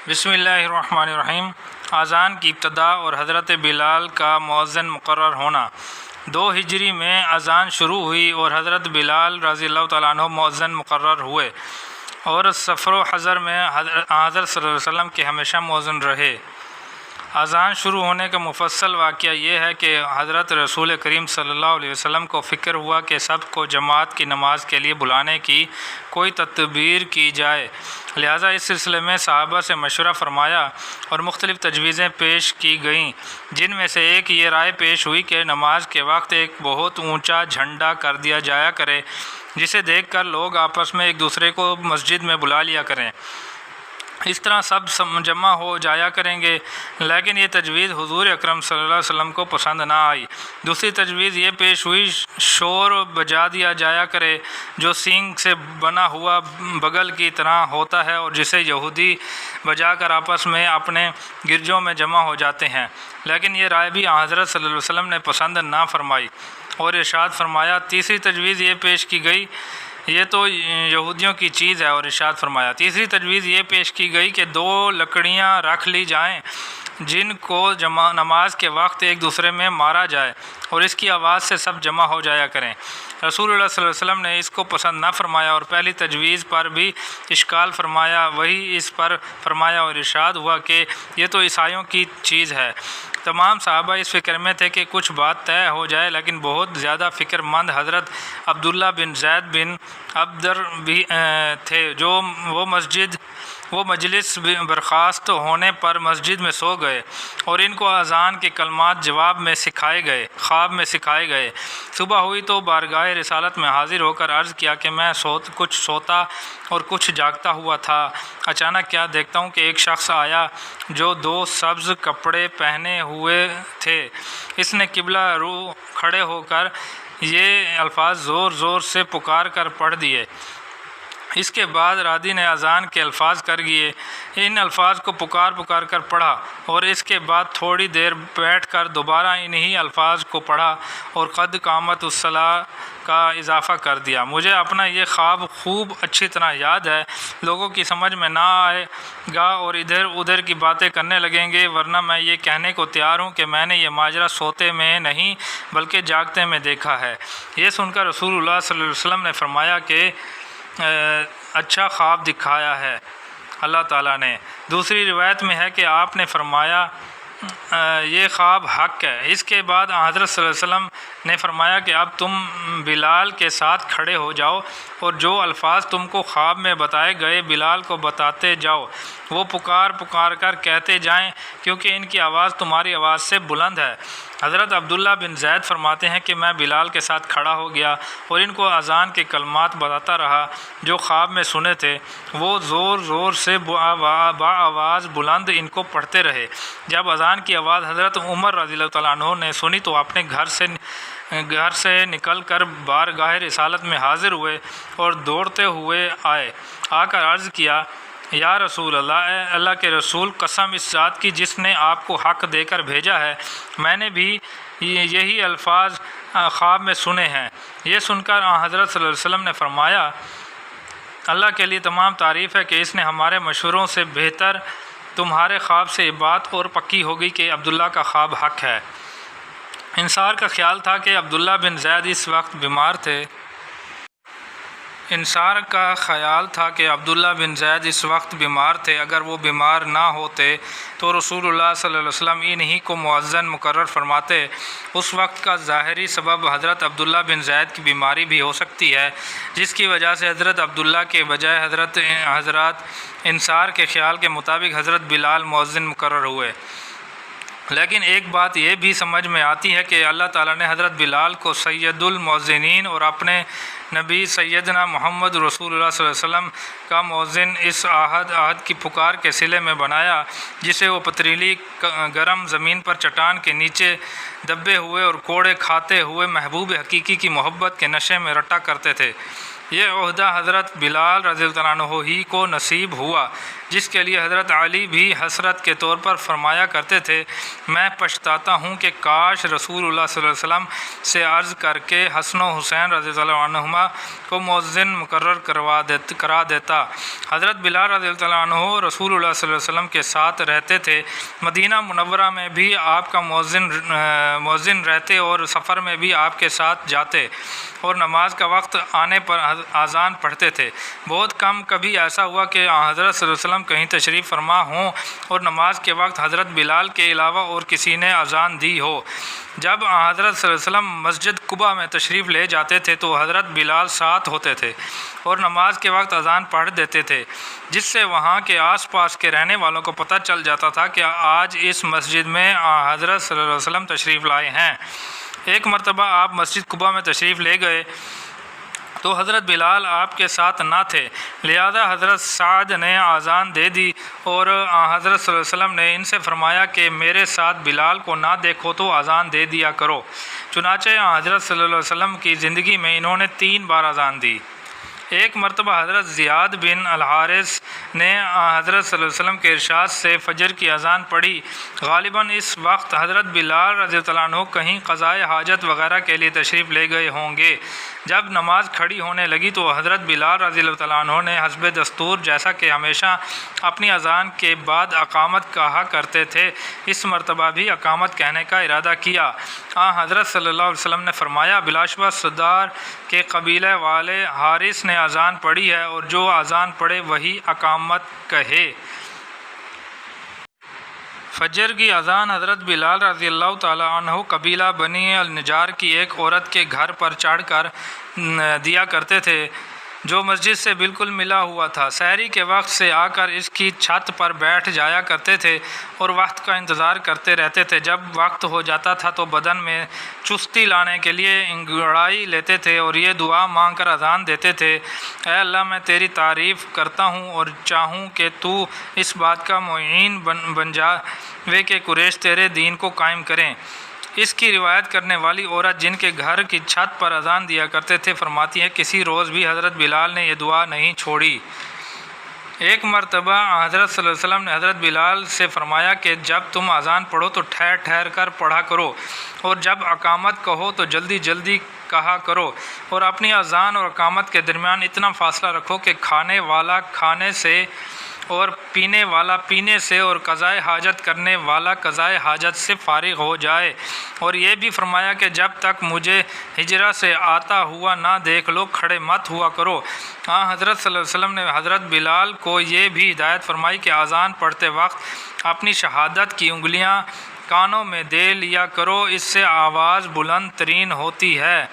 بسم اللہ الرحمن الرحیم۔ اذان کی ابتدا اور حضرت بلال کا مؤذن مقرر ہونا۔ 2 ہجری میں اذان شروع ہوئی اور حضرت بلال رضی اللہ تعالیٰ عنہ مؤذن مقرر ہوئے اور سفر و حضر میں حضرت صلی اللہ علیہ وسلم کے ہمیشہ مؤذن رہے۔ اذان شروع ہونے کا مفصل واقعہ یہ ہے کہ حضرت رسول کریم صلی اللہ علیہ وسلم کو فکر ہوا کہ سب کو جماعت کی نماز کے لیے بلانے کی کوئی تدبیر کی جائے، لہٰذا اس سلسلے میں صحابہ سے مشورہ فرمایا اور مختلف تجویزیں پیش کی گئیں، جن میں سے ایک یہ رائے پیش ہوئی کہ نماز کے وقت ایک بہت اونچا جھنڈا کر دیا جایا کرے جسے دیکھ کر لوگ آپس میں ایک دوسرے کو مسجد میں بلا لیا کریں، اس طرح سب جمع ہو جایا کریں گے۔ لیکن یہ تجویز حضور اکرم صلی اللہ علیہ وسلم کو پسند نہ آئی۔ دوسری تجویز یہ پیش ہوئی شور بجا دیا جایا کرے جو سینگ سے بنا ہوا بغل کی طرح ہوتا ہے اور جسے یہودی بجا کر آپس میں اپنے گرجوں میں جمع ہو جاتے ہیں، لیکن یہ رائے بھی حضرت صلی اللہ علیہ وسلم نے پسند نہ فرمائی اور ارشاد فرمایا۔ تیسری تجویز یہ پیش کی گئی، یہ تو یہودیوں کی چیز ہے، اور ارشاد فرمایا۔ تیسری تجویز یہ پیش کی گئی کہ 2 لکڑیاں رکھ لی جائیں جن کو نماز کے وقت ایک دوسرے میں مارا جائے اور اس کی آواز سے سب جمع ہو جایا کریں۔ رسول اللہ صلی اللہ علیہ وسلم نے اس کو پسند نہ فرمایا اور پہلی تجویز پر بھی اشکال فرمایا، وہی اس پر فرمایا اور ارشاد ہوا کہ یہ تو عیسائیوں کی چیز ہے۔ تمام صحابہ اس فکر میں تھے کہ کچھ بات طے ہو جائے، لیکن بہت زیادہ فکر مند حضرت عبداللہ بن زید بن عبدر بھی تھے، جو وہ مجلس برخاست ہونے پر مسجد میں سو گئے اور ان کو اذان کے کلمات خواب میں سکھائے گئے۔ صبح ہوئی تو بارگاہ رسالت میں حاضر ہو کر عرض کیا کہ میں کچھ سوتا اور کچھ جاگتا ہوا تھا، اچانک کیا دیکھتا ہوں کہ ایک شخص آیا جو 2 سبز کپڑے پہنے ہوئے تھے، اس نے قبلہ رو کھڑے ہو کر یہ الفاظ زور زور سے پکار کر پڑھ دیے۔ اس کے بعد رادی نے اذان کے الفاظ کر دیے، ان الفاظ کو پکار کر پڑھا اور اس کے بعد تھوڑی دیر بیٹھ کر دوبارہ انہی الفاظ کو پڑھا اور قد قامت الصلاۃ کا اضافہ کر دیا۔ مجھے اپنا یہ خواب خوب اچھی طرح یاد ہے، لوگوں کی سمجھ میں نہ آئے گا اور ادھر ادھر کی باتیں کرنے لگیں گے، ورنہ میں یہ کہنے کو تیار ہوں کہ میں نے یہ ماجرا سوتے میں نہیں بلکہ جاگتے میں دیکھا ہے۔ یہ سن کر رسول اللہ صلی اللہ علیہ وسلم نے فرمایا کہ اچھا خواب دکھایا ہے اللہ تعالیٰ نے۔ دوسری روایت میں ہے کہ آپ نے فرمایا یہ خواب حق ہے۔ اس کے بعد حضرت صلی اللہ علیہ وسلم نے فرمایا کہ اب تم بلال کے ساتھ کھڑے ہو جاؤ اور جو الفاظ تم کو خواب میں بتائے گئے بلال کو بتاتے جاؤ، وہ پکار کر کہتے جائیں کیونکہ ان کی آواز تمہاری آواز سے بلند ہے۔ حضرت عبداللہ بن زید فرماتے ہیں کہ میں بلال کے ساتھ کھڑا ہو گیا اور ان کو اذان کے کلمات بتاتا رہا جو خواب میں سنے تھے، وہ زور زور سے آواز بلند ان کو پڑھتے رہے۔ جب اذان کی آواز حضرت عمر رضی اللہ تعالیٰ عنہ نے سنی تو اپنے گھر سے نکل کر بارگاہ رسالت میں حاضر ہوئے اور دوڑتے ہوئے آ کر عرض کیا، یا رسول اللہ، اے اللہ کے رسول، قسم اس ذات کی جس نے آپ کو حق دے کر بھیجا ہے، میں نے بھی یہی الفاظ خواب میں سنے ہیں۔ یہ سن کر حضرت صلی اللہ علیہ وسلم نے فرمایا، اللہ کے لیے تمام تعریف ہے کہ اس نے ہمارے مشوروں سے بہتر تمہارے خواب سے یہ بات اور پکی ہوگی کہ عبداللہ کا خواب حق ہے۔ انصار کا خیال تھا کہ عبداللہ بن زید اس وقت بیمار تھے۔ اگر وہ بیمار نہ ہوتے تو رسول اللہ صلی اللہ علیہ وسلم انہی کو مؤذن مقرر فرماتے۔ اس وقت کا ظاہری سبب حضرت عبداللہ بن زید کی بیماری بھی ہو سکتی ہے، جس کی وجہ سے حضرت عبداللہ کے بجائے حضرت انصار کے خیال کے مطابق حضرت بلال مؤذن مقرر ہوئے۔ لیکن ایک بات یہ بھی سمجھ میں آتی ہے کہ اللہ تعالیٰ نے حضرت بلال کو سید المؤذنین اور اپنے نبی سیدنا محمد رسول اللہ صلی اللہ علیہ وسلم کا مؤذن اس عہد کی پکار کے صلے میں بنایا جسے وہ پتریلی گرم زمین پر چٹان کے نیچے دبے ہوئے اور کوڑے کھاتے ہوئے محبوب حقیقی کی محبت کے نشے میں رٹا کرتے تھے۔ یہ عہدہ حضرت بلال رضی اللہ عنہ ہی کو نصیب ہوا، جس کے لیے حضرت علی بھی حسرت کے طور پر فرمایا کرتے تھے، میں پچھتاتا ہوں کہ کاش رسول اللہ صلی اللہ علیہ وسلم سے عرض کر کے حسن و حسین رضی اللہ عنہما کو مؤذن مقرر کرا دیتا۔ حضرت بلال رضی اللہ عنہ رسول اللہ صلی اللہ علیہ وسلم کے ساتھ رہتے تھے، مدینہ منورہ میں بھی آپ کا مؤذن رہتے اور سفر میں بھی آپ کے ساتھ جاتے اور نماز کا وقت آنے پر اذان پڑھتے تھے۔ بہت کم کبھی ایسا ہوا کہ حضرت صلی اللہ علیہ وسلم کہیں تشریف فرما ہوں اور نماز کے وقت حضرت بلال کے علاوہ اور کسی نے اذان دی ہو۔ جب حضرت صلی اللہ علیہ وسلم مسجد قباء میں تشریف لے جاتے تھے تو حضرت بلال ساتھ ہوتے تھے اور نماز کے وقت اذان پڑھ دیتے تھے، جس سے وہاں کے آس پاس کے رہنے والوں کو پتہ چل جاتا تھا کہ آج اس مسجد میں حضرت صلی اللہ علیہ وسلم تشریف لائے ہیں۔ ایک مرتبہ آپ مسجد قباء میں تشریف لے گئے تو حضرت بلال آپ کے ساتھ نہ تھے، لہذا حضرت سعد نے اذان دے دی اور حضرت صلی اللہ علیہ وسلم نے ان سے فرمایا کہ میرے ساتھ بلال کو نہ دیکھو تو اذان دے دیا کرو۔ چنانچہ حضرت صلی اللہ علیہ وسلم کی زندگی میں انہوں نے 3 بار اذان دی۔ ایک مرتبہ حضرت زیاد بن الحارث نے حضرت صلی اللہ علیہ وسلم کے ارشاد سے فجر کی اذان پڑھی۔ غالباً اس وقت حضرت بلال رضی اللہ عنہ کہیں قضائے حاجت وغیرہ کے لیے تشریف لے گئے ہوں گے۔ جب نماز کھڑی ہونے لگی تو حضرت بلال رضی اللہ عنہ نے حسب دستور جیسا کہ ہمیشہ اپنی اذان کے بعد اقامت کہا کرتے تھے، اس مرتبہ بھی اقامت کہنے کا ارادہ کیا۔ حضرت صلی اللہ علیہ وسلم نے فرمایا، بلاشبہ سردار کے قبیلے والے حارث نے اذان پڑھی ہے اور جو اذان پڑھے وہی اقامت کہے۔ فجر کی اذان حضرت بلال رضی اللہ تعالی عنہ قبیلہ بنی النجار کی ایک عورت کے گھر پر چڑھ کر دیا کرتے تھے جو مسجد سے بالکل ملا ہوا تھا۔ سحری کے وقت سے آ کر اس کی چھت پر بیٹھ جایا کرتے تھے اور وقت کا انتظار کرتے رہتے تھے۔ جب وقت ہو جاتا تھا تو بدن میں چستی لانے کے لیے انگڑائی لیتے تھے اور یہ دعا مانگ کر اذان دیتے تھے، اے اللہ میں تیری تعریف کرتا ہوں اور چاہوں کہ تو اس بات کا معین بن جاوے کہ قریش تیرے دین کو قائم کریں۔ اس کی روایت کرنے والی عورت جن کے گھر کی چھت پر اذان دیا کرتے تھے فرماتی ہے، کسی روز بھی حضرت بلال نے یہ دعا نہیں چھوڑی۔ ایک مرتبہ حضرت صلی اللہ علیہ وسلم نے حضرت بلال سے فرمایا کہ جب تم اذان پڑھو تو ٹھہر ٹھہر کر پڑھا کرو اور جب اقامت کہو تو جلدی جلدی کہا کرو، اور اپنی اذان اور اقامت کے درمیان اتنا فاصلہ رکھو کہ کھانے والا کھانے سے اور پینے والا پینے سے اور قضائے حاجت کرنے والا قضائے حاجت سے فارغ ہو جائے۔ اور یہ بھی فرمایا کہ جب تک مجھے ہجرہ سے آتا ہوا نہ دیکھ لو کھڑے مت ہوا کرو۔ حضرت صلی اللہ علیہ وسلم نے حضرت بلال کو یہ بھی ہدایت فرمائی کہ اذان پڑھتے وقت اپنی شہادت کی انگلیاں کانوں میں دے لیا کرو، اس سے آواز بلند ترین ہوتی ہے۔